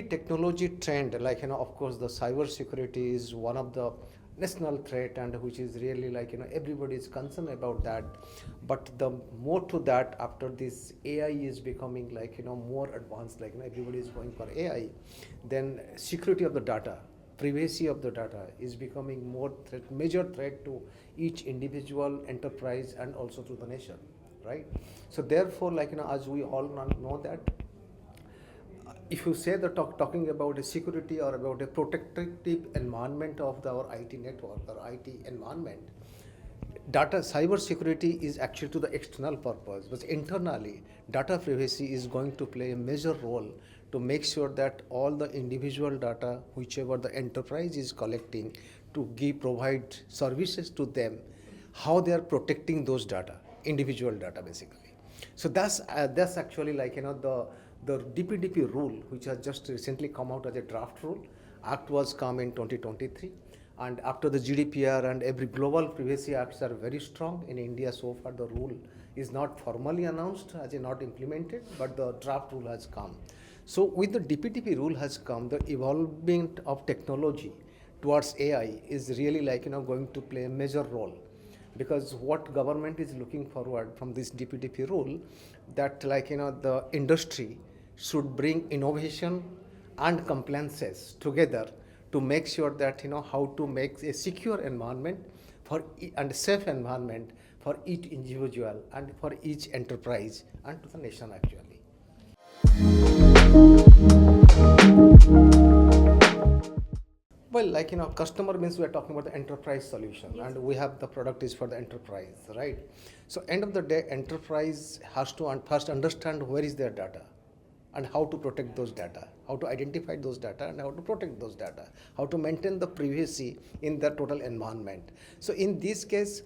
technology trend, like, of course, the cyber security is one of the national threat, and which is really like, everybody is concerned about that. But the more to that, after this AI is becoming like, more advanced, like, everybody is going for AI, then security of the data, privacy of the data is becoming more major threat to each individual enterprise and also to the nation, right? So therefore, like, as we all know that, if you say the talking about a security or about a protective environment of our IT network or IT environment, data cyber security is actually to the external purpose, but internally data privacy is going to play a major role to make sure that all the individual data whichever the enterprise is collecting to provide services to them, how they are protecting those data, individual data basically. So that's actually like, the DPDP rule, which has just recently come out as a draft rule. Act was come in 2023, and after the GDPR and every global privacy acts are very strong. In India so far the rule is not formally announced as a not implemented, but the draft rule has come. So with the DPDP rule has come, the evolving of technology towards AI is really like, going to play a major role. Because what government is looking forward from this DPDP rule, that like, the industry should bring innovation and compliances together to make sure that, how to make a secure environment for and safe environment for each individual and for each enterprise and to the nation actually. Well, like, customer means we are talking about the enterprise solution. Yes. And we have the product is for the enterprise, right? So end of the day, enterprise has to first understand where is their data and how to protect those data, how to identify those data and how to protect those data, how to maintain the privacy in the total environment. So in this case,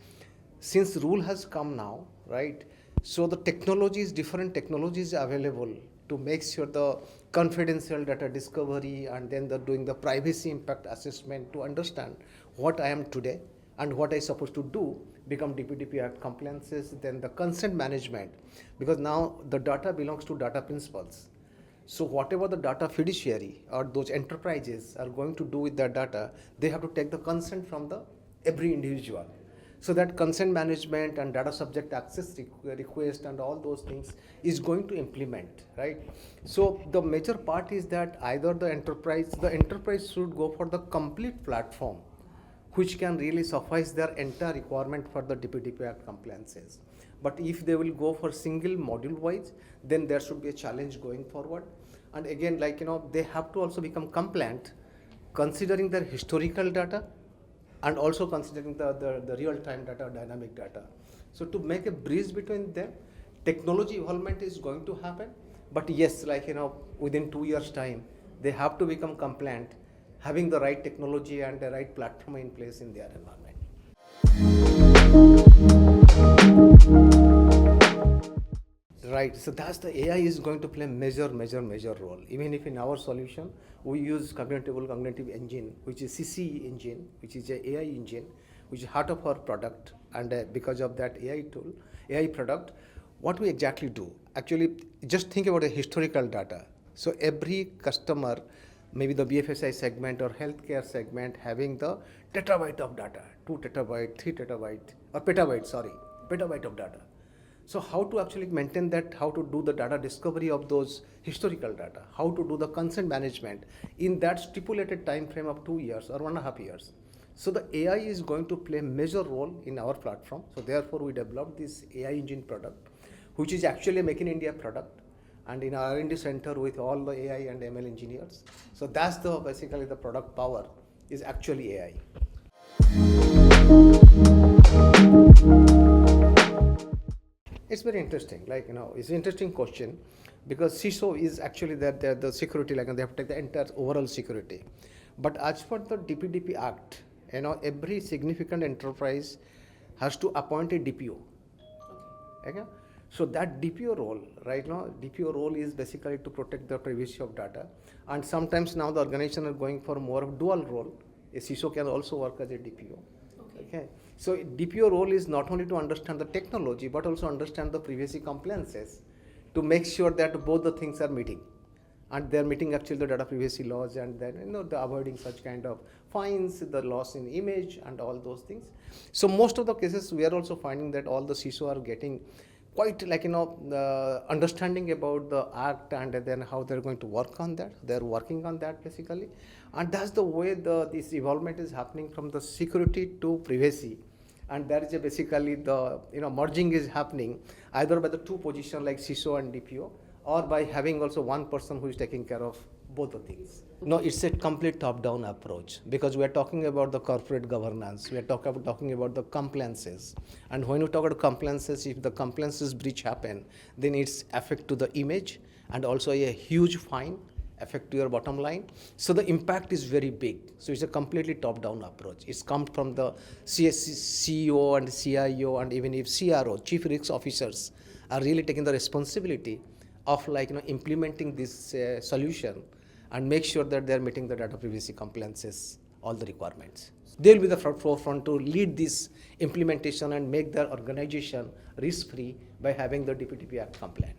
since rule has come now, right? So the technologies, different technologies available to make sure the confidential data discovery and then doing the privacy impact assessment to understand what I am today and what I supposed to do become DPDP Act compliances, then the consent management, because now the data belongs to data principals. So whatever the data fiduciary or those enterprises are going to do with that data, they have to take the consent from the every individual. So that consent management and data subject access request and all those things is going to implement, right? So the major part is that either the enterprise should go for the complete platform, which can really suffice their entire requirement for the DPDP Act compliances. But if they will go for single module wise, then there should be a challenge going forward. And again, like, they have to also become compliant, considering their historical data and also considering the real-time data, dynamic data. So to make a bridge between them, technology involvement is going to happen. But yes, like, within 2 years' time, they have to become compliant, having the right technology and the right platform in place in their environment. Right, so that's the AI is going to play major role. Even if in our solution, we use cognitive engine, which is CC engine, which is a AI engine, which is heart of our product. And because of that AI product, what we exactly do, actually just think about the historical data. So every customer, maybe the BFSI segment or healthcare segment having the terabyte of data, 2 terabyte, 3 terabyte, or petabyte of data. So how to actually maintain that, how to do the data discovery of those historical data, how to do the consent management in that stipulated time frame of 2 years or 1.5 years. So the AI is going to play a major role in our platform. So therefore we developed this AI engine product, which is actually a Make in India product, and in our R&D center with all the AI and ML engineers. So that's basically the product power is actually AI. It's very interesting, like, it's an interesting question, because CISO is actually the security, like, they have to take the entire overall security. But as per the DPDP Act, every significant enterprise has to appoint a DPO. Okay? So that DPO role, right now, DPO role is basically to protect the privacy of data. And sometimes now the organization are going for more of dual role. A CISO can also work as a DPO. Okay. So DPO role is not only to understand the technology, but also understand the privacy compliances to make sure that both the things are meeting. and they're meeting actually the data privacy laws, and then the avoiding such kind of fines, the loss in image, and all those things. So most of the cases we are also finding that all the CISO are getting quite understanding about the act, and then how they're going to work on that. They're working on that basically, and that's the way this evolvement is happening from the security to privacy. And that is basically the merging is happening either by the two positions like CISO and DPO, or by having also one person who is taking care of both the things. No, it's a complete top-down approach, because we are talking about the corporate governance, we are talking about the compliances, and when you talk about compliances, if the compliances breach happen, then it's affect to the image, and also a huge fine affect to your bottom line. So the impact is very big. So it's a completely top-down approach. It's come from the CEO and CIO, and even if CRO, chief risk officers, are really taking the responsibility of implementing this solution, and make sure that they are meeting the data privacy compliances, all the requirements. They will be the forefront to lead this implementation and make their organization risk-free by having the DPDP Act compliant.